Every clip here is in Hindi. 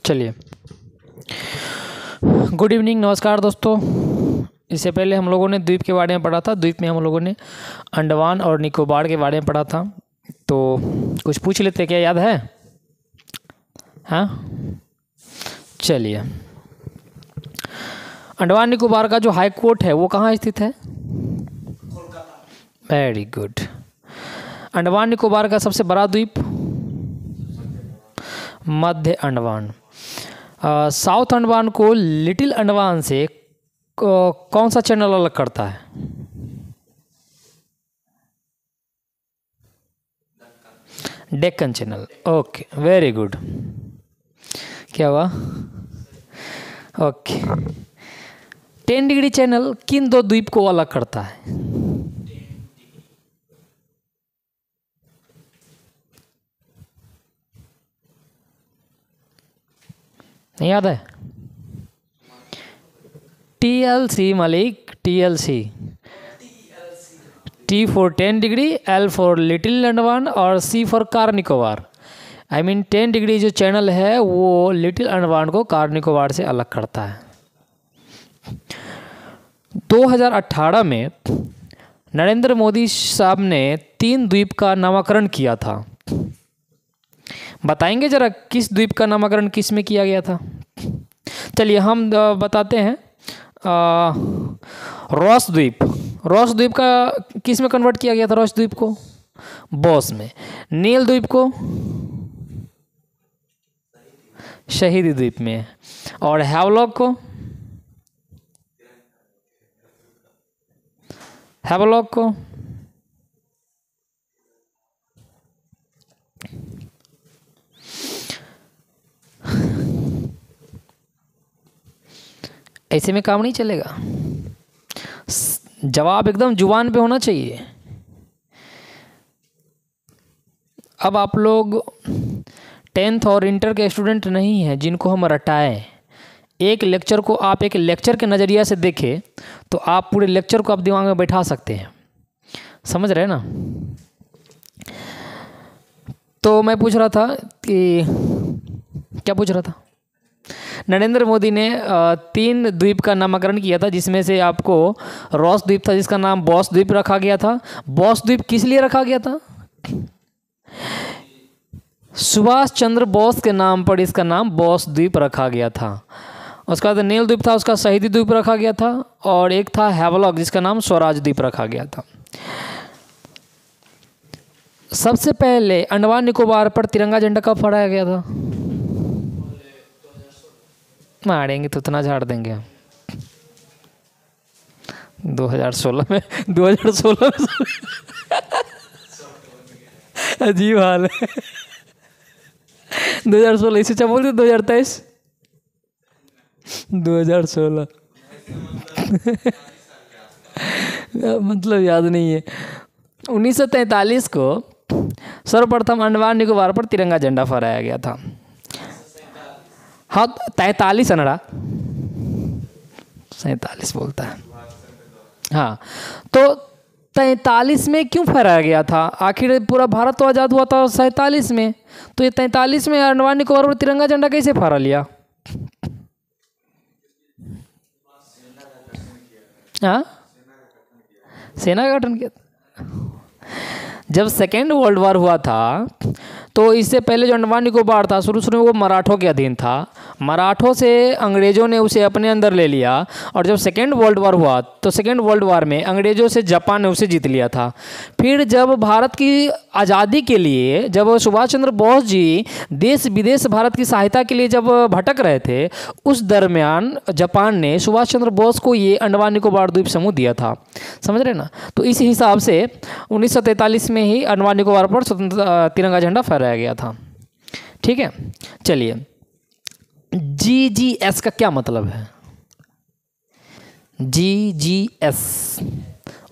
चलिए, गुड इवनिंग, नमस्कार दोस्तों। इससे पहले हम लोगों ने द्वीप के बारे में पढ़ा था। द्वीप में हम लोगों ने अंडमान और निकोबार के बारे में पढ़ा था। तो कुछ पूछ लेते, क्या याद है? हाँ, चलिए। अंडमान निकोबार का जो हाई कोर्ट है वो कहाँ स्थित है? Very good. अंडमान निकोबार का सबसे बड़ा द्वीप? मध्य अंडमान। साउथ अंडमान को लिटिल अंडमान से कौन सा चैनल अलग करता है? Deccan channel. Okay, very good. क्या हुआ? ओके। 10 डिग्री चैनल किन दो द्वीप को अलग करता है? नहीं याद है? TLC Malik, TLC। T for 10 degree, L for little Andaman और C for car Nicobar. I mean 10 degree जो चैनल है वो लिटिल अंडमान को कार निकोबार से अलग करता है। 2018 में नरेंद्र मोदी साहब ने 3 द्वीप का नामकरण किया था। बताएंगे जरा किस द्वीप का नामकरण किस में किया गया था? चलिए हम बताते हैं। रॉस द्वीप। रॉस द्वीप का किस में कन्वर्ट किया गया था? रॉस द्वीप को बॉस में। नील द्वीप को शहीद द्वीप में। और हैवलॉक को ऐसे में काम नहीं चलेगा। जवाब एकदम जुबान पे होना चाहिए। अब आप लोग 10th और इंटर के स्टूडेंट नहीं हैं जिनको हम रटाएं। एक लेक्चर को आप एक लेक्चर के नज़रिया से देखें तो आप पूरे लेक्चर को आप दिमाग में बैठा सकते हैं। समझ रहे हैं ना? तो मैं पूछ रहा था कि क्या पूछ रहा था? नरेंद्र मोदी ने 3 द्वीप का नामकरण किया था, जिसमें से आपको रॉस द्वीप था जिसका नाम बॉस द्वीप रखा गया था। बॉस द्वीप किस लिए रखा गया था? सुभाष चंद्र बोस के नाम पर इसका नाम बॉस द्वीप रखा गया था। उसका बाद नील द्वीप था, उसका शहीद द्वीप रखा गया था। और एक था हैवलॉक जिसका नाम स्वराज द्वीप रखा गया था। सबसे पहले अंडमान निकोबार पर तिरंगा झंडा कब फहराया गया था? मारेंगे तो उतना झाड़ देंगे हम। 2016 में। 2016 में अजीब हाल है। 2016 इससे अच्छा बोल दे। 2023 2016 मतलब याद नहीं है। 1943 को सर्वप्रथम अंडमान निकोबार पर तिरंगा झंडा फहराया गया था। हाँ, 43 अनड़ा 47 बोलता है। हाँ, तो 43 में क्यों फहराया गया था? आखिर पूरा भारत तो आज़ाद हुआ था 47 में। तो ये 43 में अंडमान निकोबार पर तिरंगा झंडा कैसे फहरा लिया? हाँ, सेना का गठन किया। जब सेकेंड वर्ल्ड वॉर हुआ था तो इससे पहले जो अंडमान निकोबार था शुरू में वो मराठों के अधीन था। मराठों से अंग्रेज़ों ने उसे अपने अंदर ले लिया। और जब सेकेंड वर्ल्ड वॉर हुआ तो सेकेंड वर्ल्ड वॉर में अंग्रेज़ों से जापान ने उसे जीत लिया था। फिर जब भारत की आज़ादी के लिए जब सुभाष चंद्र बोस जी देश विदेश भारत की सहायता के लिए जब भटक रहे थे, उस दरमियान जापान ने सुभाष चंद्र बोस को ये अंडमान निकोबार द्वीप समूह दिया था। समझ रहे ना? तो इसी हिसाब से 1943 में ही अंडमान निकोबार पर स्वतंत्र तिरंगा झंडा फहराया गया था। ठीक है, चलिए। GGS का क्या मतलब है? GGS,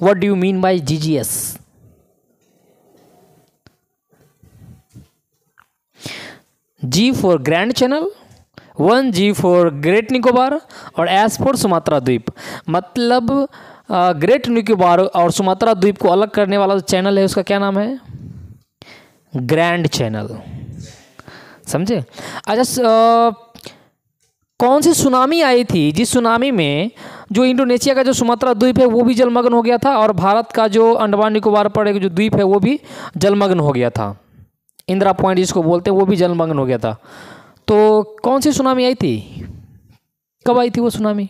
what do you mean by GGS? G for grand channel, 1G for great Nicobar और S फॉर सुमात्रा द्वीप। मतलब ग्रेट निकोबार और सुमात्रा द्वीप को अलग करने वाला जो चैनल है उसका क्या नाम है? Grand channel. समझे? अच्छा, कौन सी सुनामी आई थी जिस सुनामी में जो इंडोनेशिया का जो सुमात्रा द्वीप है वो भी जलमग्न हो गया था, और भारत का जो अंडमान निकोबार पर एक जो द्वीप है वो भी जलमग्न हो गया था, इंदिरा पॉइंट जिसको बोलते हैं, वो भी जलमग्न हो गया था। तो कौन सी सुनामी आई थी, कब आई थी वो सुनामी?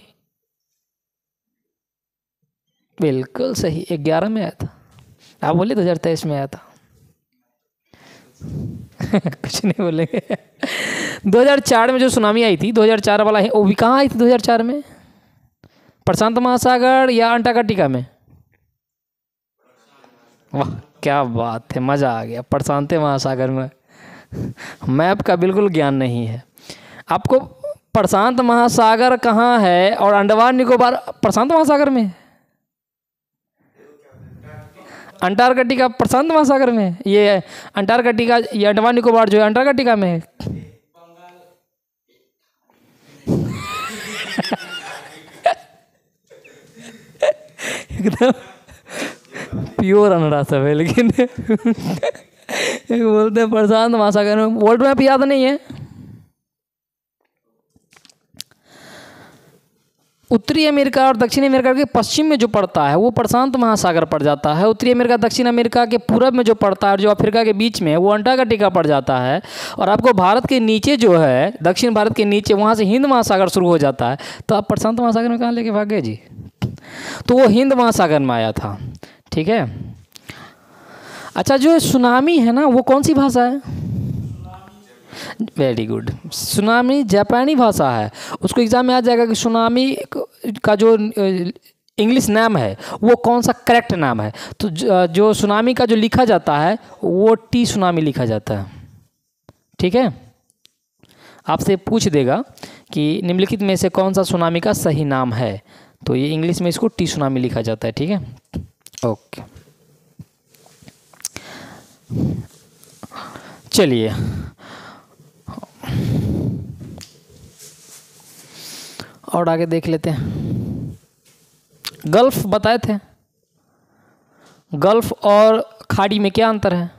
बिल्कुल सही, 11 में आया था। आप बोले 2023 में आया था। कुछ नहीं बोलेंगे। 2004 में जो सुनामी आई थी, 2004 वाला है, वो भी कहाँ आई थी 2004 में? प्रशांत महासागर या अंटार्कटिका में? वाह क्या बात है, मज़ा आ गया। प्रशांत महासागर में। मैप का बिल्कुल ज्ञान नहीं है आपको। प्रशांत महासागर कहाँ है और अंडमान निकोबार प्रशांत महासागर में? अंटार्कटिका प्रशांत महासागर में, ये अंटार्कटिका, ये अंडमान निकोबार जो है अंटार्कटिका में है। एकदम प्योर अनड़ा सब है, लेकिन बोलते हैं प्रशांत महासागर में। वर्ल्ड मैप याद नहीं है। उत्तरी अमेरिका और दक्षिण अमेरिका के पश्चिम में जो पड़ता है वो प्रशांत महासागर पड़ जाता है। उत्तरी अमेरिका दक्षिण अमेरिका के पूरब में जो पड़ता है और जो अफ्रीका के बीच में है वो अंटार्कटिका पड़ जाता है। और आपको भारत के नीचे जो है, दक्षिण भारत के नीचे, वहाँ से हिंद महासागर शुरू हो जाता है। तो आप प्रशांत महासागर में कहाँ लेके भाग गए जी? तो वो हिंद महासागर में आया था। ठीक है। अच्छा, जो सुनामी है ना वो कौन सी भाषा है? वेरी गुड, सुनामी जापानी भाषा है। उसको एग्जाम में आ जाएगा कि सुनामी का जो इंग्लिश नाम है वो कौन सा करेक्ट नाम है। तो जो सुनामी का जो लिखा जाता है वो टी सुनामी लिखा जाता है। ठीक है। आपसे पूछ देगा कि निम्नलिखित में से कौन सा सुनामी का सही नाम है, तो ये इंग्लिश में इसको टी सुनामी लिखा जाता है। ठीक है, ओके। चलिए और आगे देख लेते हैं। गल्फ बताए थे, गल्फ और खाड़ी में क्या अंतर है?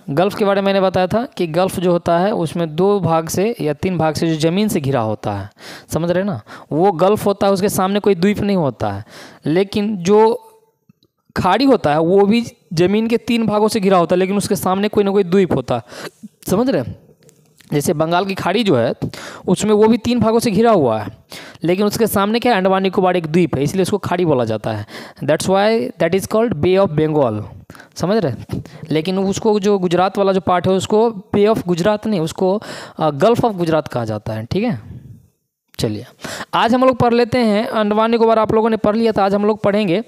गल्फ के बारे में मैंने बताया था कि गल्फ जो होता है उसमें 2 भाग से या 3 भाग से जो ज़मीन से घिरा होता है, समझ रहे ना, वो गल्फ होता है। उसके सामने कोई द्वीप नहीं होता है। लेकिन जो खाड़ी होता है वो भी ज़मीन के 3 भागों से घिरा होता है, लेकिन उसके सामने कोई ना कोई द्वीप होता है, समझ रहे हैं। जैसे बंगाल की खाड़ी जो है उसमें वो भी 3 भागों से घिरा हुआ है, लेकिन उसके सामने क्या है, अंडमान निकोबार एक द्वीप है, इसलिए उसको खाड़ी बोला जाता है। That's why that is called Bay of Bengal, समझ रहे। लेकिन उसको जो गुजरात वाला जो पार्ट है उसको बे ऑफ गुजरात नहीं, उसको गल्फ ऑफ गुजरात कहा जाता है। ठीक है। चलिए आज हम लोग पढ़ लेते हैं अंडमान निकोबार। आप लोगों ने पढ़ लिया था, आज हम लोग पढ़ेंगे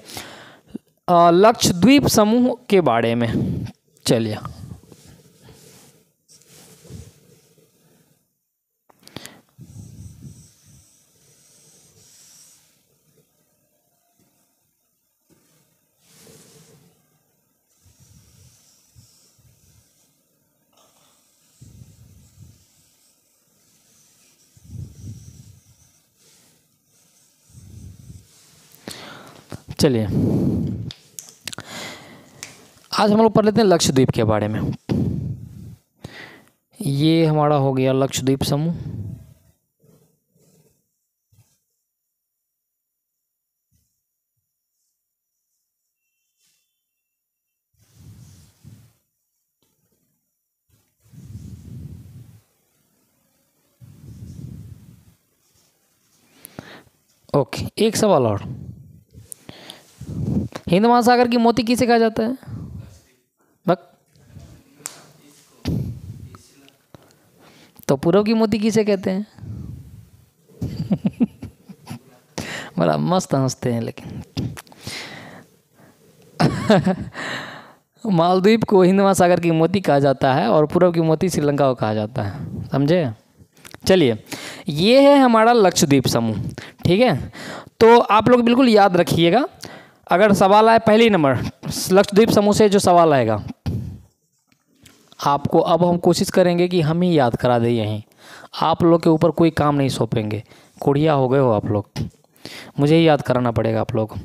लक्षद्वीप समूह के बारे में। चलिए चलिए आज हम लोग पढ़ लेते हैं लक्षद्वीप के बारे में। ये हमारा हो गया लक्षद्वीप समूह। ओके, एक सवाल और, हिंद महासागर की मोती किसे कहा जाता है? तो पूर्व की मोती किसे कहते हैं? बड़ा मस्त हंसते हैं। लेकिन मालदीव को हिंद महासागर की मोती कहा जाता है और पूर्व की मोती श्रीलंका को कहा जाता है, समझे। चलिए ये है हमारा लक्षद्वीप समूह। ठीक है, तो आप लोग बिल्कुल याद रखिएगा, अगर सवाल आए पहले नंबर लक्षद्वीप समूह से जो सवाल आएगा आपको, अब हम कोशिश करेंगे कि हम ही याद करा दें। यहीं आप लोग के ऊपर कोई काम नहीं सौंपेंगे, कुड़िया हो गए हो आप लोग, मुझे ही याद कराना पड़ेगा आप लोग।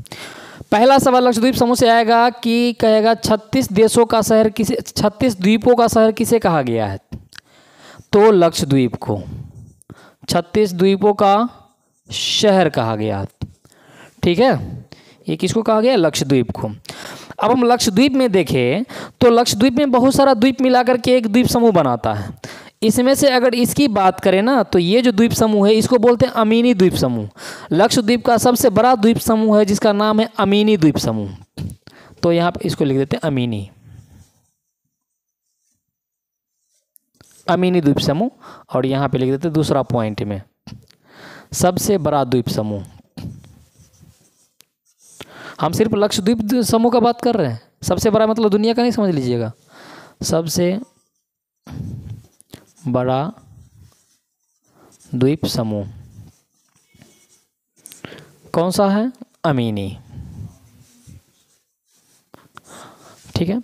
पहला सवाल लक्षद्वीप समूह से आएगा कि कहेगा 36 देशों का शहर किसे, 36 द्वीपों का शहर किसे कहा गया है? तो लक्षद्वीप को 36 द्वीपों का शहर कहा गया। ठीक है, ये किसको कहा गया? लक्षद्वीप को। अब हम लक्षद्वीप में देखें तो लक्षद्वीप में बहुत सारा द्वीप मिलाकर के एक द्वीप समूह बनाता है। इसमें से अगर इसकी बात करें ना तो ये जो द्वीप समूह है इसको बोलते हैं अमीनी द्वीप समूह। लक्षद्वीप का सबसे बड़ा द्वीप समूह है जिसका नाम है अमीनी द्वीप समूह। तो यहाँ पे इसको लिख देते हैं अमीनी, अमीनी द्वीप समूह। और यहाँ पे लिख देते हैं दूसरा पॉइंट में सबसे बड़ा द्वीप समूह। हम सिर्फ लक्षद्वीप समूह का बात कर रहे हैं, सबसे बड़ा मतलब दुनिया का नहीं समझ लीजिएगा। सबसे बड़ा द्वीप समूह कौन सा है? अमीनी। ठीक है,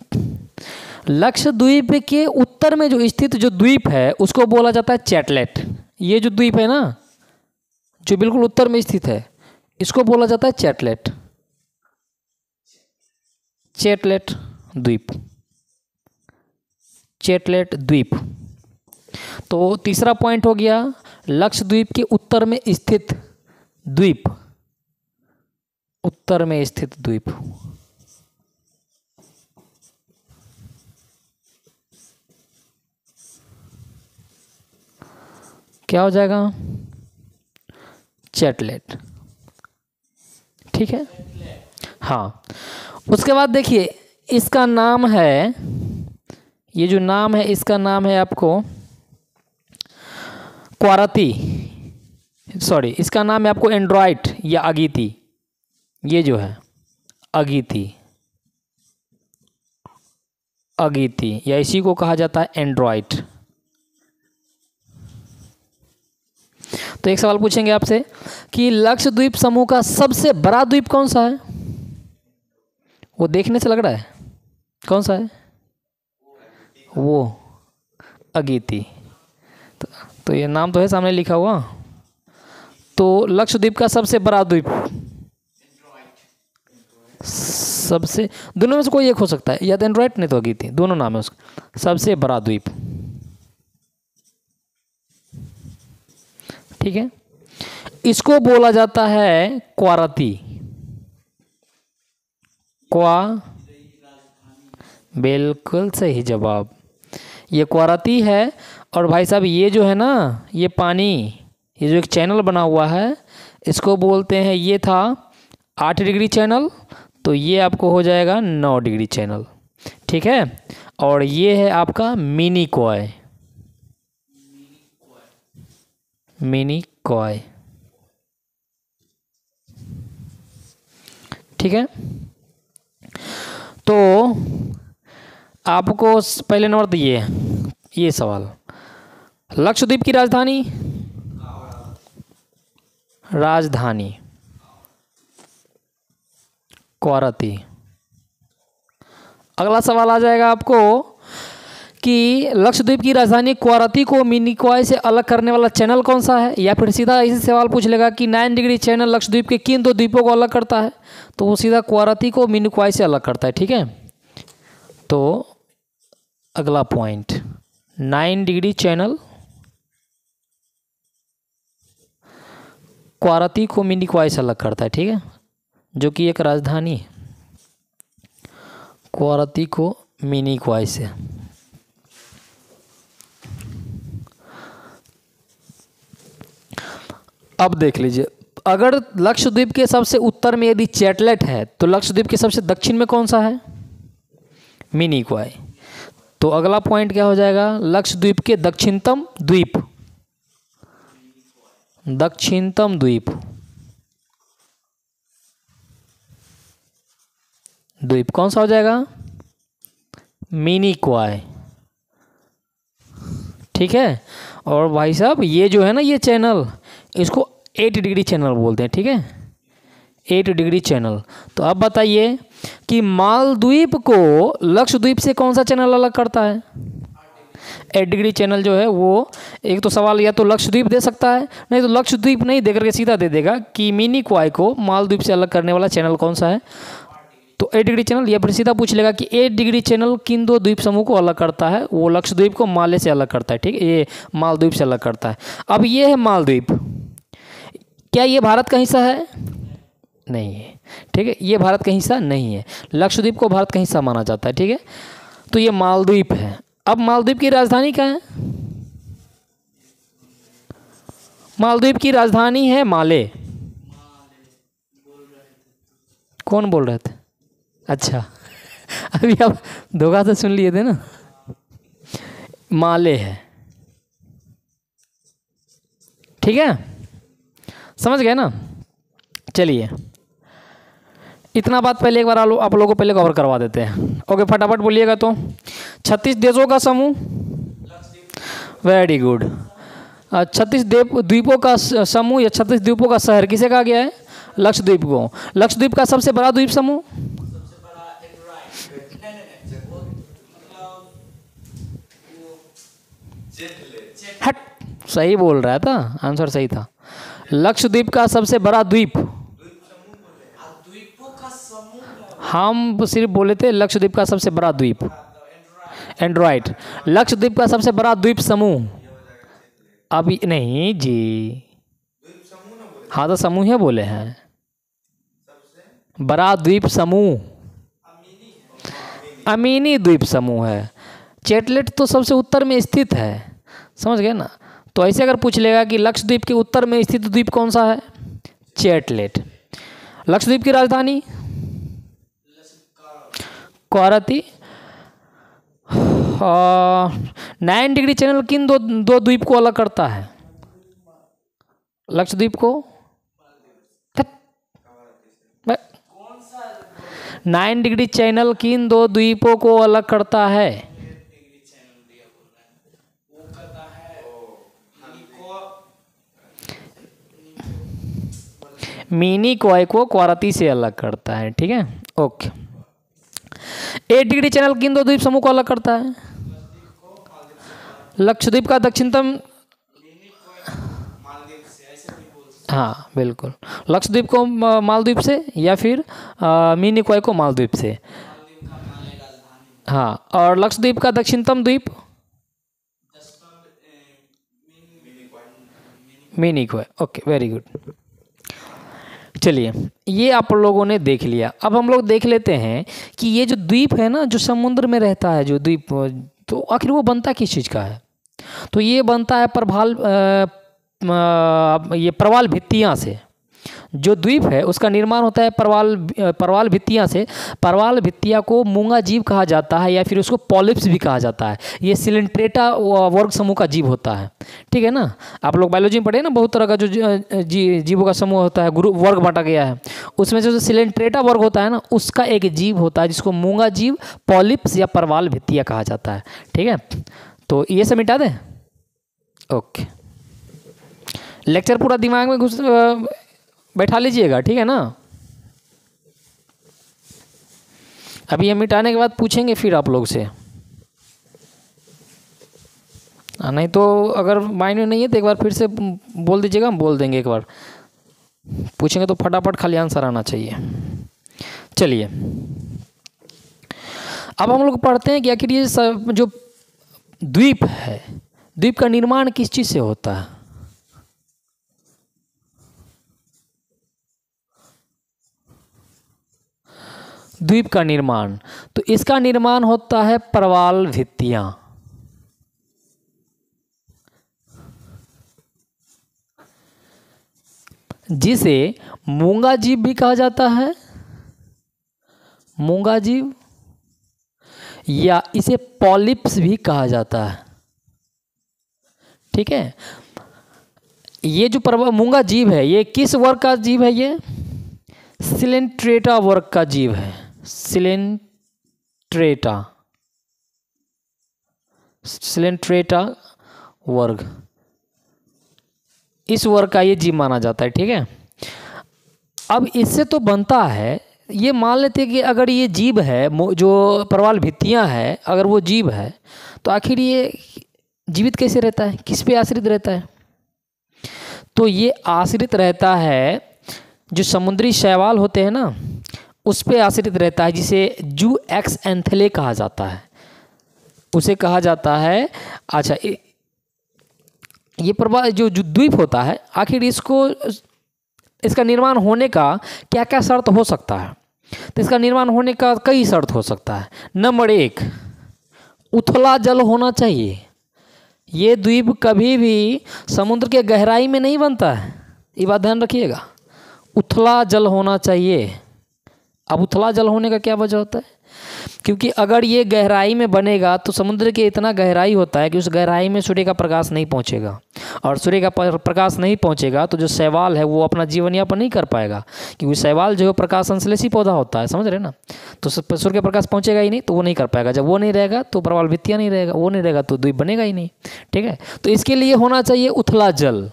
लक्षद्वीप के उत्तर में जो स्थित जो द्वीप है उसको बोला जाता है चैटलेट। ये जो द्वीप है ना जो बिल्कुल उत्तर में स्थित है इसको बोला जाता है चैटलेट, चैटलेट द्वीप, चैटलेट द्वीप। तो तीसरा पॉइंट हो गया लक्षद्वीप के उत्तर में स्थित द्वीप, उत्तर में स्थित द्वीप। क्या हो जाएगा? चैटलेट। ठीक है, हाँ। उसके बाद देखिए इसका नाम है, ये जो नाम है इसका नाम है आपको क्वारती, सॉरी इसका नाम है आपको एंड्रॉइट या अगीती। ये जो है अगीती, अगीती या इसी को कहा जाता है एंड्रॉइट। तो एक सवाल पूछेंगे आपसे कि लक्षद्वीप समूह का सबसे बड़ा द्वीप कौन सा है? वो देखने से लग रहा है कौन सा है? वो अगीती। तो ये नाम तो है सामने लिखा हुआ। तो लक्षद्वीप का सबसे बड़ा द्वीप, सबसे, दोनों में से कोई एक हो सकता है, या तो एंड्रॉइड नहीं तो अगीती, दोनों नाम है उसका। सबसे बड़ा द्वीप। ठीक है, इसको बोला जाता है क्वारती। बिल्कुल सही जवाब, ये क्वारती है। और भाई साहब ये जो है ना ये पानी, ये जो एक चैनल बना हुआ है इसको बोलते हैं, ये था 8 डिग्री चैनल, तो ये आपको हो जाएगा 9 डिग्री चैनल। ठीक है, और ये है आपका मिनी कॉय, मिनी कॉय। ठीक है, तो आपको पहले नंबर तो ये सवाल, लक्षद्वीप की राजधानी, राजधानी क्वारती। अगला सवाल आ जाएगा आपको कि लक्षद्वीप की राजधानी क्वारती को मिनी कॉय से अलग करने वाला चैनल कौन सा है? या फिर सीधा इसी सवाल पूछ लेगा कि 9 डिग्री चैनल लक्षद्वीप के किन 2 द्वीपों को अलग करता है? तो वो सीधा क्वारती को मिनी कॉय से अलग करता है। ठीक है, तो अगला पॉइंट 9 डिग्री चैनल क्वारती को मिनी कॉय से अलग करता है। ठीक है, जो कि एक राजधानी है, क्वारती को मिनी कॉय से। अब देख लीजिए, अगर लक्षद्वीप के सबसे उत्तर में यदि चैटलेट है तो लक्षद्वीप के सबसे दक्षिण में कौन सा है? Mini coy. तो अगला पॉइंट क्या हो जाएगा? लक्षद्वीप के दक्षिणतम द्वीप, दक्षिणतम द्वीप, द्वीप कौन सा हो जाएगा? Mini coy. ठीक है, और भाई साहब ये जो है ना ये चैनल, इसको 8 डिग्री चैनल बोलते हैं। ठीक है, 8 डिग्री चैनल। तो अब बताइए कि मालद्वीप को लक्षद्वीप से कौन सा चैनल अलग करता है? 8 डिग्री चैनल जो है वो, एक तो सवाल या तो लक्षद्वीप दे सकता है, नहीं तो लक्षद्वीप नहीं दे करके सीधा दे देगा कि मिनी कॉय को मालद्वीप से अलग करने वाला चैनल कौन सा है? तो 8 डिग्री चैनल, या फिर सीधा पूछ लेगा कि 8 डिग्री चैनल किन दो द्वीप समूह को अलग करता है। वो लक्षद्वीप को माले से अलग करता है, ठीक है, ये मालदीव से अलग करता है। अब ये है मालदीव, क्या ये भारत का हिस्सा है? नहीं है, ठीक है, ये भारत का हिस्सा नहीं है। लक्षद्वीप को भारत का हिस्सा माना जाता है, ठीक है। तो ये मालदीव है। अब मालदीव की राजधानी क्या है? मालदीव की राजधानी है माले। कौन बोल रहे थे? अच्छा अभी आप धोखा से सुन लिए थे ना। माले है, ठीक है, समझ गए ना। चलिए इतना बात पहले एक बार आप लोगों को पहले कवर करवा देते हैं। ओके, फटाफट बोलिएगा। तो 36 देशों का समूह, वेरी गुड। 36 द्वीपों का समूह या 36 द्वीपों का शहर किसे कहा गया है? लक्षद्वीप को। लक्षद्वीप का सबसे बड़ा द्वीप समूह, हट, सही बोल रहा था, आंसर सही था। लक्षद्वीप का सबसे बड़ा द्वीप, हम सिर्फ बोले थे लक्षद्वीप का सबसे बड़ा द्वीप, एंड्रॉइड। लक्षद्वीप का सबसे बड़ा द्वीप समूह, अभी नहीं जी, हाँ तो समूह है बोले हैं, बड़ा द्वीप समूह अमीनी द्वीप समूह है। चेटलेट तो सबसे उत्तर में स्थित है, समझ गए ना। तो ऐसे अगर पूछ लेगा कि लक्षद्वीप के उत्तर में स्थित द्वीप कौन सा है? चेटलेट। लक्षद्वीप की राजधानी क्वारती। 9 डिग्री चैनल किन दो द्वीप को अलग करता है? लक्षद्वीप को 9 डिग्री चैनल किन दो द्वीपों को अलग करता है? मिनी क्वाय को क्वारती से अलग करता है, ठीक है, ओके। 8 डिग्री चैनल किन दो द्वीप समूह को अलग करता है? लक्षद्वीप का दक्षिणतम, हाँ बिल्कुल, लक्षद्वीप को मालदीव से या फिर मिनी क्वाय को मालदीव से, हाँ। और लक्षद्वीप का दक्षिणतम द्वीप मिनी क्वाय, ओके, वेरी गुड। चलिए ये आप लोगों ने देख लिया। अब हम लोग देख लेते हैं कि ये जो द्वीप है ना, जो समुद्र में रहता है जो द्वीप, तो आखिर वो बनता किस चीज़ का है? तो ये बनता है ये प्रवाल भित्तियाँ से। जो द्वीप है उसका निर्माण होता है प्रवाल भित्तियाँ से। प्रवाल भित्तियाँ को मूंगा जीव कहा जाता है या फिर उसको पॉलिप्स भी कहा जाता है। ये सिलेंट्रेटा वर्ग समूह का जीव होता है, ठीक है ना। आप लोग बायोलॉजी में पढ़े ना, बहुत तरह का जो जीवों का समूह होता है, ग्रुप वर्ग बांटा गया है। उसमें जो सिलेंट्रेटा वर्ग होता है ना, उसका एक जीव होता है जिसको मूंगा जीव, पॉलिप्स या प्रवाल भित्तियाँ कहा जाता है, ठीक है। तो ये सब मिटा दें, ओके। लेक्चर पूरा दिमाग में बैठा लीजिएगा, ठीक है ना। अभी हम मिटाने के बाद पूछेंगे फिर आप लोग से, नहीं तो अगर माइंड में नहीं है तो एक बार फिर से बोल दीजिएगा, हम बोल देंगे। एक बार पूछेंगे तो फटाफट खाली आंसर आना चाहिए। चलिए अब हम लोग पढ़ते हैं कि आखिर ये जो द्वीप है, द्वीप का निर्माण किस चीज़ से होता है? द्वीप का निर्माण, तो इसका निर्माण होता है प्रवाल भित्तियां। जिसे मूंगा जीव भी कहा जाता है, मूंगा जीव, या इसे पॉलिप्स भी कहा जाता है, ठीक है। ये जो मूंगा जीव है ये किस वर्ग का जीव है? ये सिलेंट्रेटा वर्ग का जीव है। सिलेंट्रेटा वर्ग, इस वर्ग का ये जीव माना जाता है, ठीक है। अब इससे तो बनता है, ये मान लेते हैं कि अगर ये जीव है, जो प्रवाल भित्तियां है, अगर वो जीव है तो आखिर ये जीवित कैसे रहता है? किस पे आश्रित रहता है? तो ये आश्रित रहता है, जो समुद्री शैवाल होते हैं ना, उस पे आश्रित रहता है, जिसे जू एक्स एंथले कहा जाता है, उसे कहा जाता है। अच्छा, ये प्रवाल जो द्वीप होता है, आखिर इसका निर्माण होने का क्या क्या शर्त हो सकता है? तो इसका निर्माण होने का कई शर्त हो सकता है। नंबर 1, उथला जल होना चाहिए। ये द्वीप कभी भी समुद्र के गहराई में नहीं बनता है, ये बात ध्यान रखिएगा। उथला जल होना चाहिए। अब उथला जल होने का क्या वजह होता है? क्योंकि अगर ये गहराई में बनेगा तो समुद्र के इतना गहराई होता है कि उस गहराई में सूर्य का प्रकाश नहीं पहुंचेगा, और सूर्य का प्रकाश नहीं पहुंचेगा तो जो शैवाल है वो अपना जीवन यापन नहीं कर पाएगा, क्योंकि शैवाल जो है प्रकाश संश्लेषी पौधा होता है, समझ रहे ना। तो सूर्य का प्रकाश पहुंचेगा ही नहीं तो वो नहीं कर पाएगा। जब वो नहीं रहेगा तो प्रवाल भित्तियाँ नहीं रहेगा, वो नहीं रहेगा तो द्वीप बनेगा ही नहीं। ठीक है, तो इसके लिए होना चाहिए उथला जल।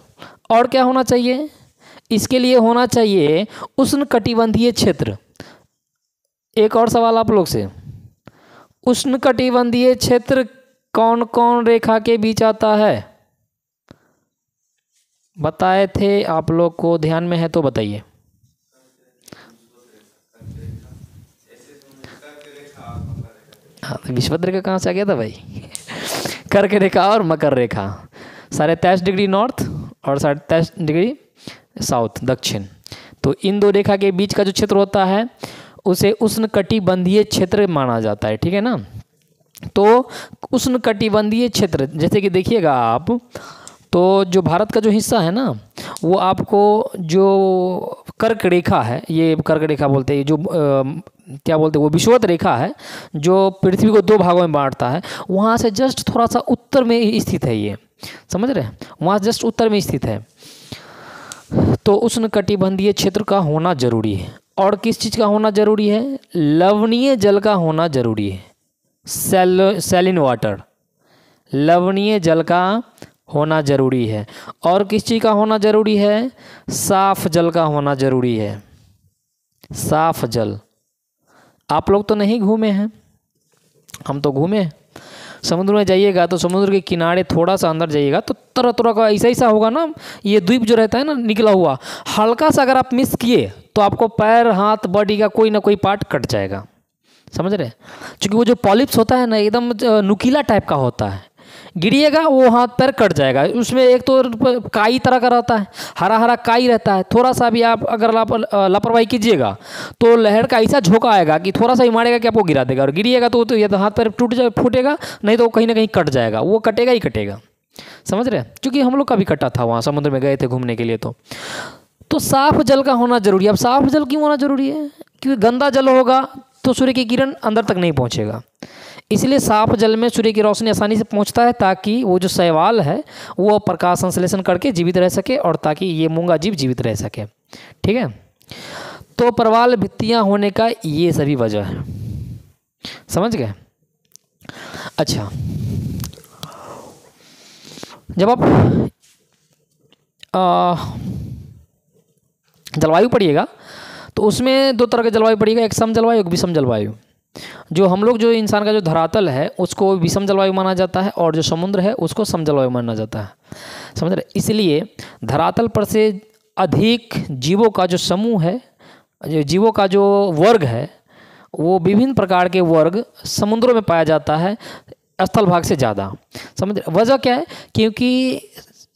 और क्या होना चाहिए? इसके लिए होना चाहिए उष्णकटिबंधीय क्षेत्र। एक और सवाल आप लोग से, उष्णकटिबंधीय क्षेत्र कौन कौन रेखा के बीच आता है? बताए थे आप लोग को, ध्यान में है तो बताइए। हाँ, विषुवत रेखा कहाँ से आ गया था भाई? कर्क रेखा और मकर रेखा, 23.5 डिग्री नॉर्थ और 23.5 डिग्री साउथ दक्षिण। तो इन दो रेखा के बीच का जो क्षेत्र होता है उसे उष्णकटिबंधीय क्षेत्र माना जाता है। ठीक है ना। तो उष्णकटिबंधीय क्षेत्र, जैसे कि देखिएगा आप, तो जो भारत का जो हिस्सा है ना, वो आपको जो कर्क रेखा है, ये कर्क रेखा बोलते हैं, जो क्या बोलते हैं, वो विषुवत रेखा है जो पृथ्वी को 2 भागों में बांटता है, वहाँ से जस्ट थोड़ा सा उत्तर में स्थित है। ये समझ रहे हैं, वहाँ जस्ट उत्तर में स्थित है। तो उष्णकटिबंधीय क्षेत्र का होना जरूरी है। और किस चीज़ का होना जरूरी है? लवणीय जल का होना जरूरी है। सैलिन वाटर, लवणीय जल का होना जरूरी है। और किस चीज़ का होना जरूरी है? साफ जल का होना जरूरी है। साफ जल। आप लोग तो नहीं घूमे हैं, हम तो घूमे हैं। समुद्र में जाइएगा तो समुद्र के किनारे थोड़ा सा अंदर जाइएगा तो तरह तरह का ऐसा होगा ना, ये द्वीप जो रहता है ना निकला हुआ, हल्का सा अगर आप मिस किए तो आपको पैर हाथ बॉडी का कोई ना कोई पार्ट कट जाएगा। समझ रहे? क्योंकि वो जो पॉलिप्स होता है ना, एकदम नुकीला टाइप का होता है, गिरिएगा वो हाथ पैर कट जाएगा। उसमें एक तो काई तरह का रहता है, हरा हरा काई रहता है। थोड़ा सा भी आप अगर लापरवाही कीजिएगा तो लहर का ऐसा झोंका आएगा कि थोड़ा सा ही मारेगा कि आपको गिरा देगा, और गिरिएगा तो या तो हाथ पैर टूट जाए, फूटेगा, नहीं तो कहीं ना कहीं कट जाएगा, वो कटेगा ही कटेगा। समझ रहे? क्योंकि हम लोग का भी कटा था, वहाँ समुद्र में गए थे घूमने के लिए। तो साफ जल का होना जरूरी है। अब साफ जल क्यों होना जरूरी है? क्योंकि गंदा जल होगा तो सूर्य की किरण अंदर तक नहीं पहुँचेगा, इसलिए साफ जल में सूर्य की रोशनी आसानी से पहुंचता है, ताकि वो जो शैवाल है वो प्रकाश संश्लेषण करके जीवित रह सके, और ताकि ये मूंगा जीव जीवित रह सके। ठीक है। तो प्रवाल भित्तियां होने का ये सभी वजह है। समझ गए? अच्छा, जब आप जलवायु पढ़िएगा तो उसमें 2 तरह के जलवायु पढ़िएगा, एक सम जलवायु, एक विषम जलवायु। जो हम लोग जो इंसान का जो धरातल है उसको विषम जलवायु माना जाता है, और जो समुद्र है उसको सम जलवायु माना जाता है। समझ रहे? इसलिए धरातल पर से अधिक जीवों का जो समूह है, जो जीवों का जो वर्ग है, वो विभिन्न प्रकार के वर्ग समुद्रों में पाया जाता है स्थल भाग से ज़्यादा। समझ रहे? वजह क्या है? क्योंकि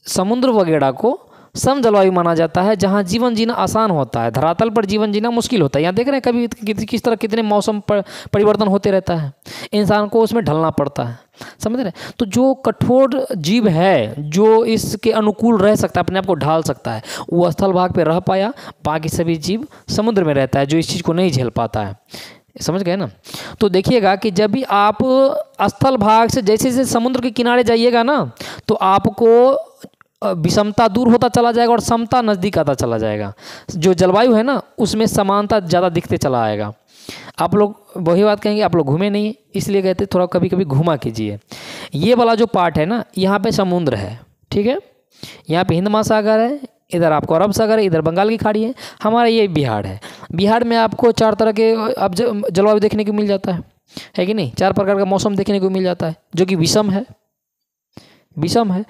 समुद्र वगैरह को सम जलवायु माना जाता है, जहाँ जीवन जीना आसान होता है, धरातल पर जीवन जीना मुश्किल होता है। यहाँ देख रहे हैं कभी किस तरह कितने मौसम पर परिवर्तन होते रहता है, इंसान को उसमें ढलना पड़ता है। समझ रहे? तो जो कठोर जीव है, जो इसके अनुकूल रह सकता है, अपने आप को ढाल सकता है, वो स्थल भाग पे रह पाया। बाकी सभी जीव समुद्र में रहता है जो इस चीज़ को नहीं झेल पाता है। समझ गए ना? तो देखिएगा कि जब भी आप स्थल भाग से जैसे जैसे समुद्र के किनारे जाइएगा ना, तो आपको विषमता दूर होता चला जाएगा और समता नज़दीक आता चला जाएगा। जो जलवायु है ना उसमें समानता ज़्यादा दिखते चला आएगा। आप लोग वही बात कहेंगे, आप लोग घूमे नहीं, इसलिए कहते थोड़ा कभी कभी घूमा कीजिए। ये वाला जो पार्ट है ना, यहाँ पे समुद्र है, ठीक है, यहाँ पे हिंद महासागर है, इधर आपको अरब सागर है, इधर बंगाल की खाड़ी है, हमारा ये बिहार है। बिहार में आपको 4 तरह के अब जलवायु देखने को मिल जाता है कि नहीं? 4 प्रकार का मौसम देखने को मिल जाता है, जो कि विषम है। विषम है।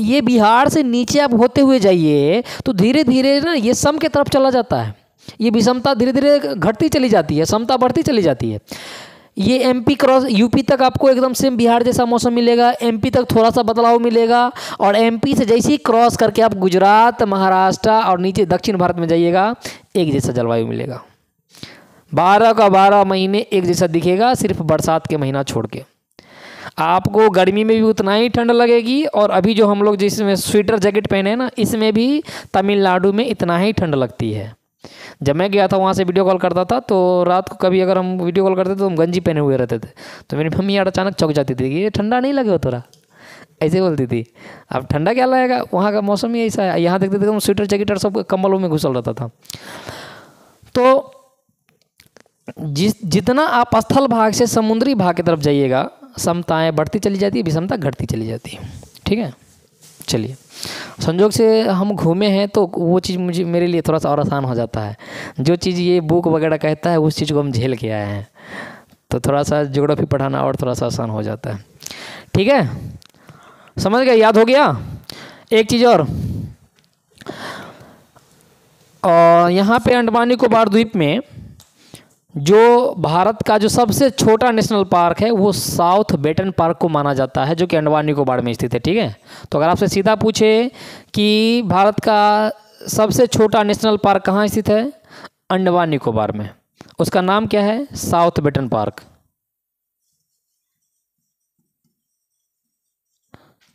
ये बिहार से नीचे आप होते हुए जाइए तो धीरे धीरे ना ये सम के तरफ चला जाता है। ये विषमता धीरे धीरे घटती चली जाती है, समता बढ़ती चली जाती है। ये एमपी क्रॉस यूपी तक आपको एकदम सेम बिहार जैसा मौसम मिलेगा, एमपी तक थोड़ा सा बदलाव मिलेगा, और एमपी से जैसे ही क्रॉस करके आप गुजरात, महाराष्ट्र और नीचे दक्षिण भारत में जाइएगा, एक जैसा जलवायु मिलेगा। 12 का 12 महीने एक जैसा दिखेगा, सिर्फ बरसात के महीना छोड़ के। आपको गर्मी में भी उतना ही ठंड लगेगी, और अभी जो हम लोग जिसमें स्वेटर जैकेट पहने हैं ना, इसमें भी तमिलनाडु में इतना ही ठंड लगती है। जब मैं गया था वहाँ से वीडियो कॉल करता था, तो रात को कभी अगर हम वीडियो कॉल करते तो हम गंजी पहने हुए रहते थे, तो मेरी मम्मी यार अचानक चौंक जाती थी कि ये ठंडा नहीं लगे हो तोरा, ऐसे बोलती थी। अब ठंडा क्या लगेगा, वहाँ का मौसम ही ऐसा है। यहाँ देखते थे हम स्वेटर जैकेट और सब कम्बलों में घुसल रहता था। तो जितना आप स्थल भाग से समुद्री भाग की तरफ जाइएगा, समताएं बढ़ती चली जाती है, विषमता घटती चली जाती है। ठीक है, चलिए, संजोग से हम घूमे हैं तो वो चीज़ मुझे मेरे लिए थोड़ा सा और आसान हो जाता है। जो चीज़ ये बुक वगैरह कहता है उस चीज़ को हम झेल के आए हैं, तो थोड़ा सा ज्योग्राफी पढ़ाना और थोड़ा सा आसान हो जाता है। ठीक है, समझ गए, याद हो गया। एक चीज़ और यहाँ पे अंडमान निकोबार द्वीप में जो भारत का जो सबसे छोटा नेशनल पार्क है वो साउथ बेटन पार्क को माना जाता है, जो कि अंडमान निकोबार में स्थित है। ठीक है, तो अगर आपसे सीधा पूछे कि भारत का सबसे छोटा नेशनल पार्क कहाँ स्थित है, अंडमान निकोबार में, उसका नाम क्या है, South Baton Park.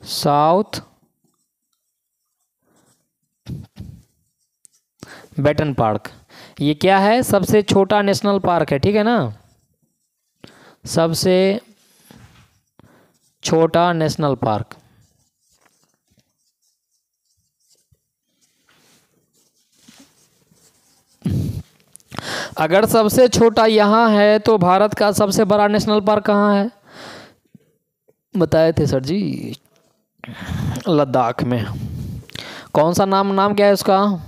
South Baton Park, ये क्या है, सबसे छोटा नेशनल पार्क है। ठीक है ना, सबसे छोटा नेशनल पार्क। अगर सबसे छोटा यहाँ है तो भारत का सबसे बड़ा नेशनल पार्क कहाँ है, बताए थे सर जी, लद्दाख में। कौन सा नाम क्या है उसका,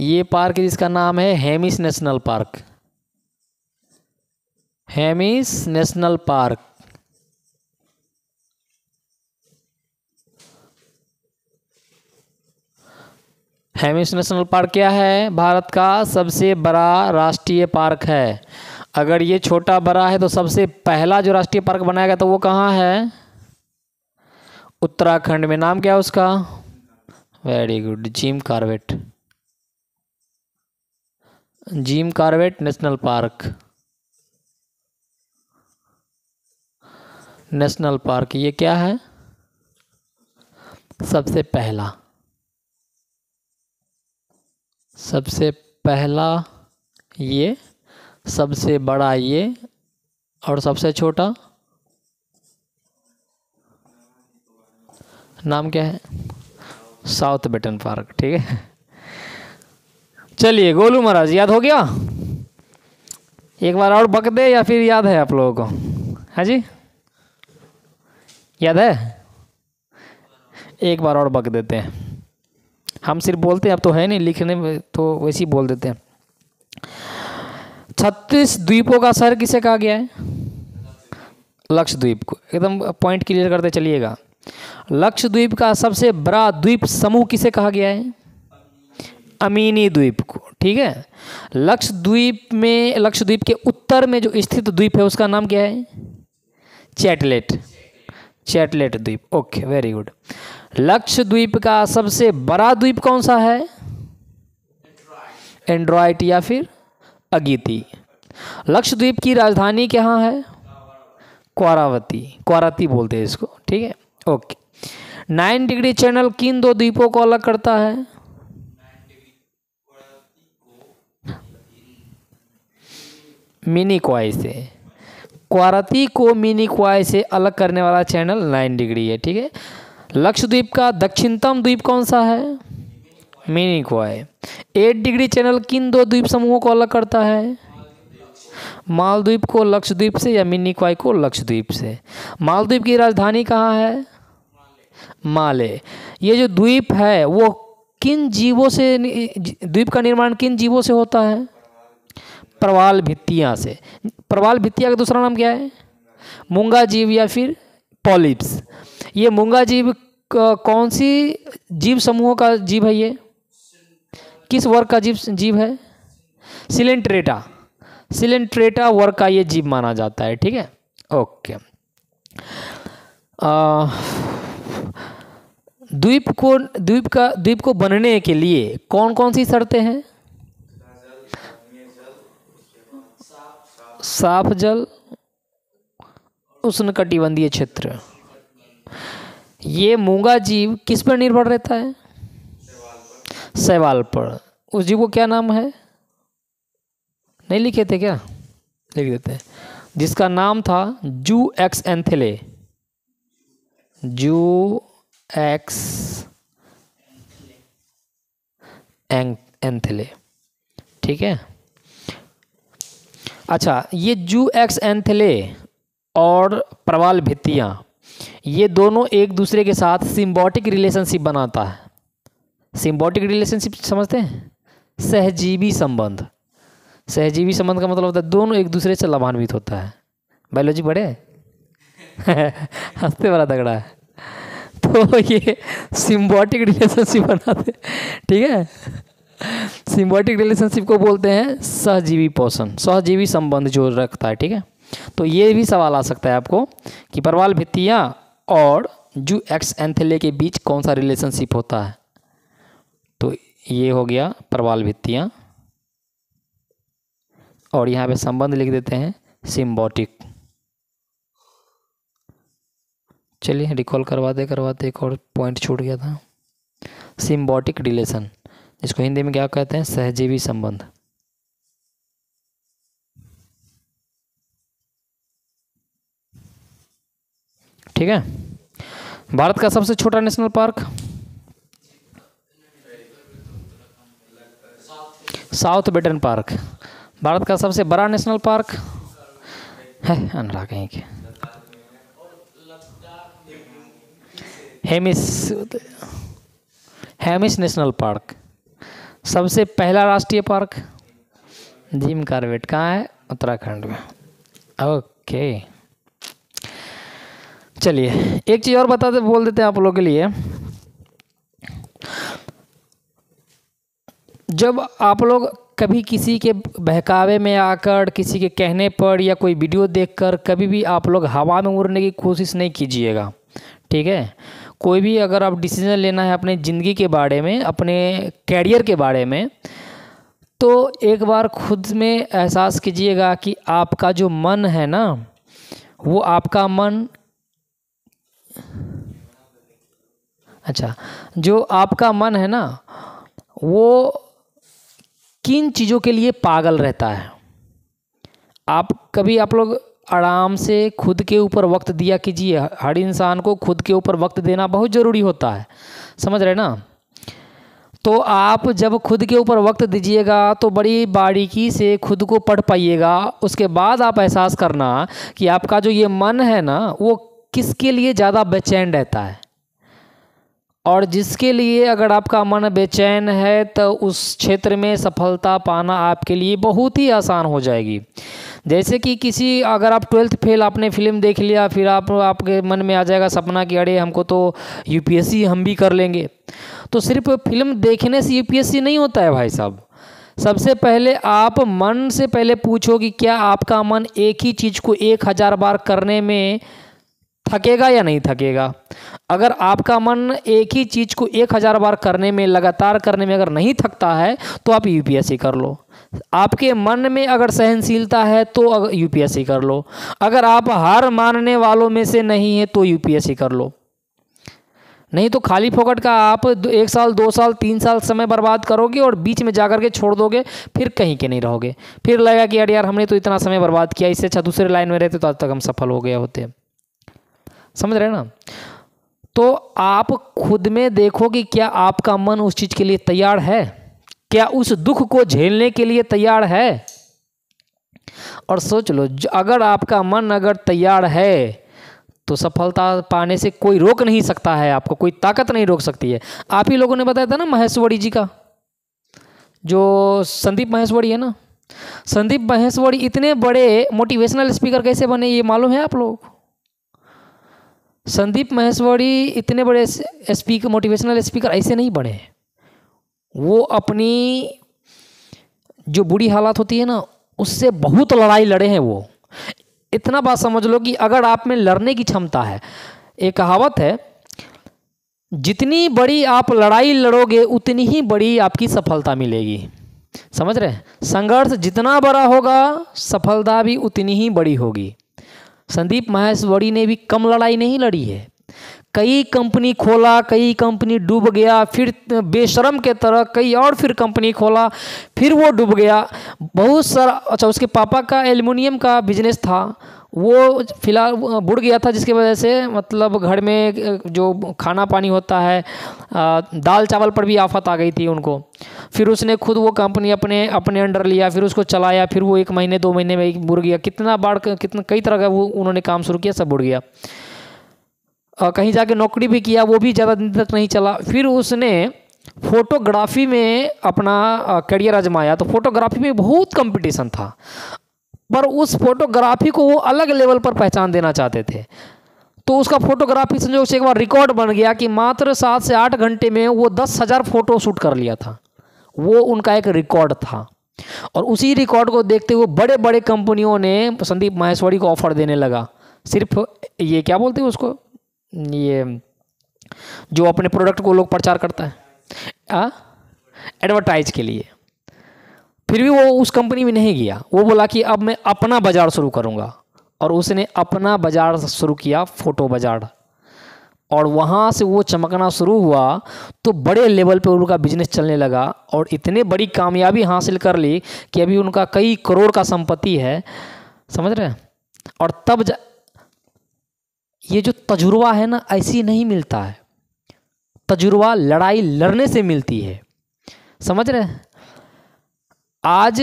ये पार्क जिसका नाम है Hemis national park. Hemis national park. Hemis national park क्या है, भारत का सबसे बड़ा राष्ट्रीय पार्क है। अगर ये छोटा बड़ा है तो सबसे पहला जो राष्ट्रीय पार्क बनाया गया तो वो कहाँ है, उत्तराखंड में। नाम क्या है उसका, very good, Jim Corbett. Jim Corbett national park, national park ये क्या है, सबसे पहला, सबसे पहला ये, सबसे बड़ा ये, और सबसे छोटा नाम क्या है, साउथ बेटन पार्क। ठीक है, चलिए गोलू महाराज, याद हो गया, एक बार और बक दे या फिर याद है आप लोगों को, है जी, याद है, एक बार और बक देते हैं। हम सिर्फ बोलते हैं, अब तो है नहीं, लिखने में तो वैसे ही बोल देते हैं। 36 द्वीपों का शहर किसे कहा गया है, लक्षद्वीप को। एकदम पॉइंट क्लियर करते चलिएगा। लक्षद्वीप का सबसे बड़ा द्वीप समूह किसे कहा गया है, अमीनी द्वीप को। ठीक है, लक्षद्वीप के उत्तर में जो स्थित द्वीप है उसका नाम क्या है, चैटलेट द्वीप। Okay, very good. लक्षद्वीप का सबसे बड़ा द्वीप कौन सा है, एंड्रॉइट या फिर अगिती। लक्षद्वीप की राजधानी कहाँ है, क्वाराती बोलते हैं इसको। ठीक है, ओके। 9 डिग्री चैनल किन दो द्वीपों को अलग करता है, मिनिकॉय से। क्वाराती को मिनिकॉय से अलग करने वाला चैनल 9 डिग्री है। ठीक है, लक्षद्वीप का दक्षिणतम द्वीप कौन सा है, मिनिकॉय। 8 डिग्री चैनल किन दो द्वीप समूहों को अलग करता है, मालदीव को लक्षद्वीप से या मिनिकॉय को लक्षद्वीप से। मालदीव की राजधानी कहाँ है, माले। ये जो द्वीप है वो किन जीवों से, द्वीप का निर्माण किन जीवों से होता है, प्रवाल भित्तियाँ से। प्रवाल भित्तियाँ का दूसरा नाम क्या है, मूंगा जीव या फिर पॉलिप्स। ये मूंगा जीव कौन सी जीव समूहों का जीव है, ये किस वर्ग का जीव है? सिलेंट्रेटा। सिलेंट्रेटा वर्ग का ये जीव माना जाता है। ठीक है, ओके। द्वीप को बनने के लिए कौन कौन सी शर्तें हैं? साफ जल, उष्णकटिबंधीय क्षेत्र। ये मूंगा जीव किस पर निर्भर रहता है? शैवाल पर। उस जीव को क्या नाम है? नहीं लिखे थे क्या? लिख देते हैं। जिसका नाम था जू एक्स एंथेले। जू एक्स एंथेले। ठीक है, अच्छा, ये जू एक्स एंथेले और प्रवाल भित्तियाँ, ये दोनों एक दूसरे के साथ सिम्बायोटिक रिलेशनशिप बनाता है। सिम्बायोटिक रिलेशनशिप समझते हैं? सहजीवी संबंध। सहजीवी संबंध का मतलब होता है दोनों एक दूसरे से लाभान्वित होता है। बायोलॉजी पढ़े? हंसते बड़ा तगड़ा है। तो ये सिम्बायोटिक रिलेशनशिप बनाते, ठीक है। सिम्बायोटिक रिलेशनशिप को बोलते हैं सहजीवी पोषण, सहजीवी संबंध जो रखता है। ठीक है, तो ये भी सवाल आ सकता है आपको कि प्रवाल भित्तियाँ और जू एक्स एंथेले के बीच कौन सा रिलेशनशिप होता है। तो ये हो गया प्रवाल भित्तियाँ, और यहाँ पे संबंध लिख देते हैं सिम्बायोटिक। चलिए रिकॉल करवाते एक और पॉइंट छूट गया था, सिम्बायोटिक रिलेशन, जिसको हिंदी में क्या कहते हैं? सहजीवी संबंध। ठीक है, भारत का सबसे छोटा national park? South veteran park. Bharat का सबसे बड़ा नेशनल पार्क है अनरा कहीं के हेमिस नेशनल पार्क। सबसे पहला राष्ट्रीय पार्क जिम कॉर्बेट कहाँ है? उत्तराखंड में। ओके, चलिए एक चीज़ और बोल देते हैं आप लोगों के लिए। जब आप लोग कभी किसी के बहकावे में आकर, किसी के कहने पर या कोई वीडियो देखकर कभी भी आप लोग हवा में उड़ने की कोशिश नहीं कीजिएगा। ठीक है, कोई भी अगर आप डिसीजन लेना है अपने ज़िंदगी के बारे में, अपने कैरियर के बारे में, तो एक बार खुद में एहसास कीजिएगा कि आपका जो मन है ना, वो आपका मन, अच्छा, जो आपका मन है ना, वो किन चीज़ों के लिए पागल रहता है। आप लोग आराम से खुद के ऊपर वक्त दिया कीजिए। हर इंसान को खुद के ऊपर वक्त देना बहुत ज़रूरी होता है, समझ रहे ना। तो आप जब खुद के ऊपर वक्त दीजिएगा तो बड़ी बारीकी से खुद को पढ़ पाइएगा। उसके बाद आप एहसास करना कि आपका जो ये मन है ना, वो किसके लिए ज़्यादा बेचैन रहता है। और जिसके लिए अगर आपका मन बेचैन है तो उस क्षेत्र में सफलता पाना आपके लिए बहुत ही आसान हो जाएगी। जैसे कि अगर आप 12th फेल, आपने फिल्म देख लिया, फिर आपके मन में आ जाएगा सपना कि अरे हमको तो यूपीएससी हम भी कर लेंगे। तो सिर्फ फिल्म देखने से यूपीएससी नहीं होता है भाई साहब। सबसे पहले आप मन से पहले पूछो कि क्या आपका मन एक ही चीज़ को 1000 बार करने में थकेगा या नहीं थकेगा। अगर आपका मन एक ही चीज़ को 1000 बार करने में, लगातार करने में अगर नहीं थकता है तो आप यूपीएससी कर लो। आपके मन में अगर सहनशीलता है तो यूपीएससी कर लो। अगर आप हार मानने वालों में से नहीं है तो यूपीएससी कर लो। नहीं तो खाली फोकट का आप 1 साल 2 साल 3 साल समय बर्बाद करोगे और बीच में जाकर के छोड़ दोगे, फिर कहीं के नहीं रहोगे। फिर लगेगा कि यार हमने तो इतना समय बर्बाद किया, इससे अच्छा दूसरे लाइन में रहते तो आज तक हम सफल हो गए होते। समझ रहे ना। तो आप खुद में देखो कि क्या आपका मन उस चीज़ के लिए तैयार है, क्या उस दुख को झेलने के लिए तैयार है। और सोच लो, अगर आपका मन अगर तैयार है तो सफलता पाने से कोई रोक नहीं सकता है, आपको कोई ताकत नहीं रोक सकती है। आप ही लोगों ने बताया था ना महेश्वरी जी का, जो संदीप महेश्वरी है ना, संदीप महेश्वरी इतने बड़े मोटिवेशनल स्पीकर कैसे बने ये मालूम है आप लोग। संदीप महेश्वरी इतने बड़े मोटिवेशनल स्पीकर ऐसे नहीं बने। वो अपनी जो बुरी हालात होती है ना, उससे बहुत लड़ाई लड़े हैं वो। इतना बात समझ लो कि अगर आप में लड़ने की क्षमता है, एक कहावत है, जितनी बड़ी आप लड़ाई लड़ोगे उतनी ही बड़ी आपकी सफलता मिलेगी। समझ रहे हैं? संघर्ष जितना बड़ा होगा सफलता भी उतनी ही बड़ी होगी। संदीप माहेश्वरी ने भी कम लड़ाई नहीं लड़ी है। कई कंपनी खोला, कई कंपनी डूब गया, फिर बेशरम के तरह कई और फिर कंपनी खोला, फिर वो डूब गया। बहुत सारा, अच्छा उसके पापा का एल्युमिनियम का बिजनेस था, वो फिलहाल बुड़ गया था, जिसकी वजह से मतलब घर में जो खाना पानी होता है, दाल चावल पर भी आफत आ गई थी उनको। फिर उसने खुद वो कंपनी अपने अंडर लिया, फिर उसको चलाया, फिर वो 1 महीने 2 महीने में बुड़ गया। कितना बार कितना कई तरह का वो उन्होंने काम शुरू किया, सब बुड़ गया। कहीं जाके नौकरी भी किया, वो भी ज़्यादा दिन तक नहीं चला। फिर उसने फोटोग्राफी में अपना करियर आजमाया, तो फोटोग्राफी में बहुत कंपटीशन था, पर उस फोटोग्राफी को वो अलग लेवल पर पहचान देना चाहते थे। तो उसका फोटोग्राफी संयोग से एक बार रिकॉर्ड बन गया कि मात्र 7 से 8 घंटे में वो 10,000 फोटो शूट कर लिया था। वो उनका एक रिकॉर्ड था, और उसी रिकॉर्ड को देखते हुए बड़े बड़े कंपनियों ने संदीप माहेश्वरी को ऑफर देने लगा। सिर्फ ये क्या बोलते हैं उसको, ये जो अपने प्रोडक्ट को लोग प्रचार करता है, एडवर्टाइज के लिए। फिर भी वो उस कंपनी में नहीं गया। वो बोला कि अब मैं अपना बाज़ार शुरू करूँगा, और उसने अपना बाज़ार शुरू किया, फ़ोटो बाज़ार। और वहाँ से वो चमकना शुरू हुआ, तो बड़े लेवल पे उनका बिजनेस चलने लगा, और इतने बड़ी कामयाबी हासिल कर ली कि अभी उनका कई करोड़ का संपत्ति है। समझ रहे हैं? और तब ये जो तजुर्बा है ना, ऐसी नहीं मिलता है। तजुर्बा लड़ाई लड़ने से मिलती है। समझ रहे हैं? आज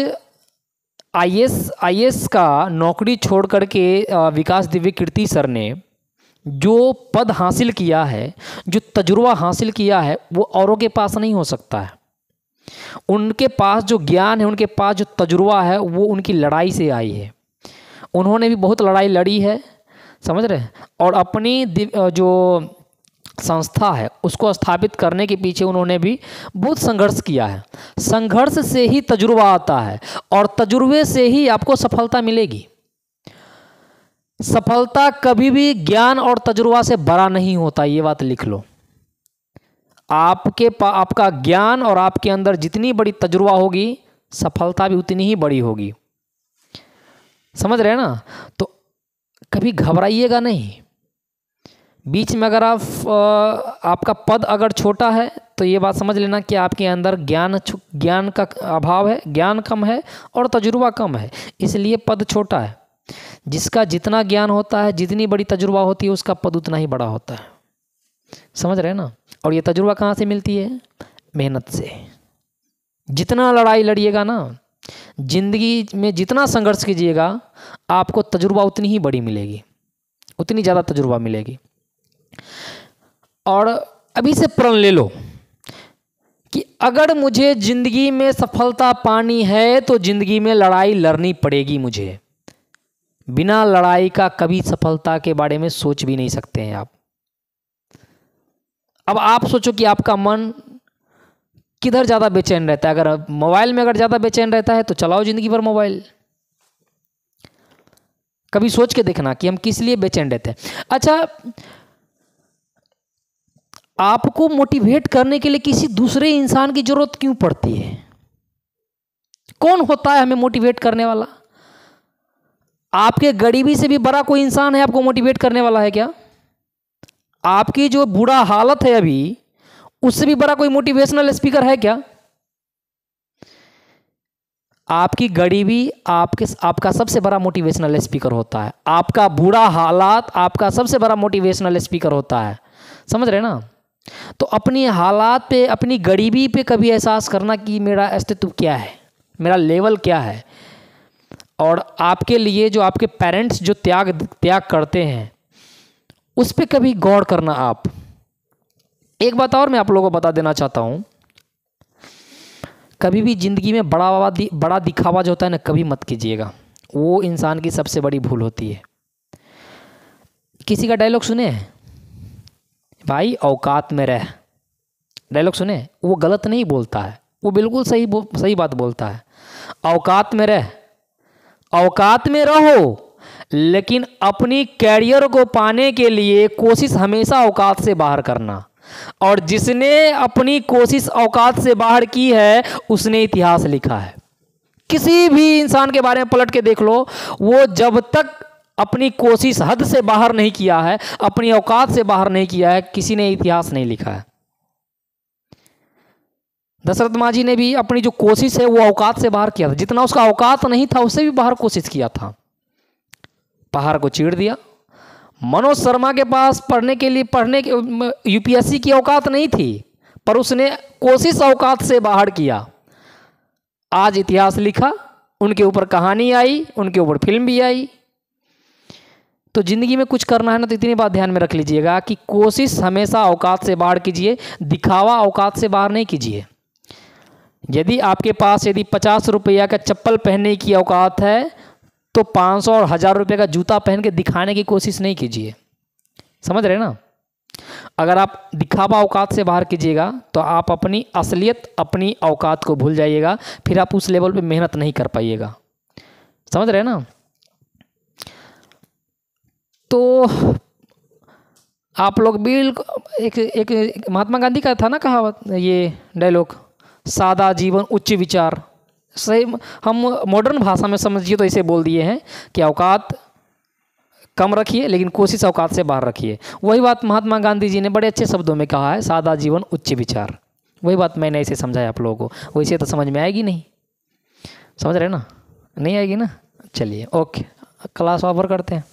आईएएस का नौकरी छोड़ करके विकास दिव्य कीर्ति सर ने जो पद हासिल किया है, जो तजुर्बा हासिल किया है, वो औरों के पास नहीं हो सकता है। उनके पास जो ज्ञान है, उनके पास जो तजुर्बा है, वो उनकी लड़ाई से आई है। उन्होंने भी बहुत लड़ाई लड़ी है। समझ रहे हैं? और अपनी जो संस्था है उसको स्थापित करने के पीछे उन्होंने भी बहुत संघर्ष किया है। संघर्ष से ही तजुर्बा आता है, और तजुर्बे से ही आपको सफलता मिलेगी। सफलता कभी भी ज्ञान और तजुर्बा से बड़ा नहीं होता, ये बात लिख लो। आपका ज्ञान और आपके अंदर जितनी बड़ी तजुर्बा होगी, सफलता भी उतनी ही बड़ी होगी। समझ रहे हैं ना? तो कभी घबराइएगा नहीं। बीच में अगर आपका पद अगर छोटा है, तो ये बात समझ लेना कि आपके अंदर ज्ञान का अभाव है, ज्ञान कम है और तजुर्बा कम है, इसलिए पद छोटा है। जिसका जितना ज्ञान होता है, जितनी बड़ी तजुर्बा होती है, उसका पद उतना ही बड़ा होता है। समझ रहे हैं ना? और ये तजुर्बा कहाँ से मिलती है? मेहनत से। जितना लड़ाई लड़िएगा ना, जिंदगी में जितना संघर्ष कीजिएगा, आपको तजुर्बा उतनी ही बड़ी मिलेगी, उतनी ज़्यादा तजुर्बा मिलेगी। और अभी से प्रण ले लो कि अगर मुझे ज़िंदगी में सफलता पानी है, तो ज़िंदगी में लड़ाई लड़नी पड़ेगी मुझे। बिना लड़ाई का कभी सफलता के बारे में सोच भी नहीं सकते हैं आप। अब आप सोचो कि आपका मन किधर ज़्यादा बेचैन रहता है। अगर मोबाइल में अगर ज़्यादा बेचैन रहता है, तो चलाओ ज़िंदगी भर मोबाइल। कभी सोच के देखना कि हम किस लिए बेचैन रहते हैं। अच्छा, आपको मोटिवेट करने के लिए किसी दूसरे इंसान की जरूरत क्यों पड़ती है? कौन होता है हमें मोटिवेट करने वाला? आपके गरीबी से भी बड़ा कोई इंसान है आपको मोटिवेट करने वाला है क्या? आपकी जो बुरा हालत है अभी, उससे भी बड़ा कोई मोटिवेशनल स्पीकर है क्या? आपकी गरीबी आपका सबसे बड़ा मोटिवेशनल स्पीकर होता है। आपका बुरा हालात आपका सबसे बड़ा मोटिवेशनल स्पीकर होता है। समझ रहे ना? तो अपनी हालात पे, अपनी गरीबी पे कभी एहसास करना कि मेरा अस्तित्व क्या है, मेरा लेवल क्या है। और आपके लिए जो आपके पेरेंट्स जो त्याग करते हैं, उस पर कभी गौर करना आप। एक बात और मैं आप लोगों को बता देना चाहता हूँ, कभी भी ज़िंदगी में बड़ा दिखावा जो होता है ना, कभी मत कीजिएगा। वो इंसान की सबसे बड़ी भूल होती है। किसी का डायलॉग सुने हैं, भाई औकात में रह, डायलॉग सुने, वो गलत नहीं बोलता है, वो बिल्कुल सही बात बोलता है। औकात में रह, औकात में रहो, लेकिन अपनी कैरियर को पाने के लिए कोशिश हमेशा औकात से बाहर करना। और जिसने अपनी कोशिश औकात से बाहर की है उसने इतिहास लिखा है। किसी भी इंसान के बारे में पलट के देख लो, वो जब तक अपनी कोशिश हद से बाहर नहीं किया है, अपनी औकात से बाहर नहीं किया है, किसी ने इतिहास नहीं लिखा है। दशरथ मांझी ने भी अपनी जो कोशिश है वो औकात से बाहर किया था, जितना उसका औकात नहीं था उससे भी बाहर कोशिश किया था, पहाड़ को चीर दिया। मनोज शर्मा के पास पढ़ने के यूपीएससी की औकात नहीं थी, पर उसने कोशिश औकात से बाहर किया, आज इतिहास लिखा, उनके ऊपर कहानी आई, उनके ऊपर फिल्म भी आई। तो ज़िंदगी में कुछ करना है ना, तो इतनी बात ध्यान में रख लीजिएगा कि कोशिश हमेशा औकात से बाहर कीजिए, दिखावा औकात से बाहर नहीं कीजिए। यदि आपके पास 50 रुपया का चप्पल पहनने की औकात है तो 500 और 1000 रुपये का जूता पहन के दिखाने की कोशिश नहीं कीजिए। समझ रहे ना? अगर आप दिखावा औकात से बाहर कीजिएगा तो आप अपनी असलियत, अपनी औकात को भूल जाइएगा, फिर आप उस लेवल पे मेहनत नहीं कर पाइएगा। समझ रहे ना? तो आप लोग बिल्कुल एक महात्मा गांधी का था ना कहावत, ये डायलॉग, सादा जीवन उच्च विचार। सही, हम मॉडर्न भाषा में समझिए तो ऐसे बोल दिए हैं कि औकात कम रखिए लेकिन कोशिश औकात से बाहर रखिए। वही बात महात्मा गांधी जी ने बड़े अच्छे शब्दों में कहा है, सादा जीवन उच्च विचार। वही बात मैंने ऐसे समझाया आप लोगों को, वैसे तो समझ में आएगी नहीं। समझ रहे ना? नहीं आएगी ना? चलिए ओके, क्लास ओवर करते हैं।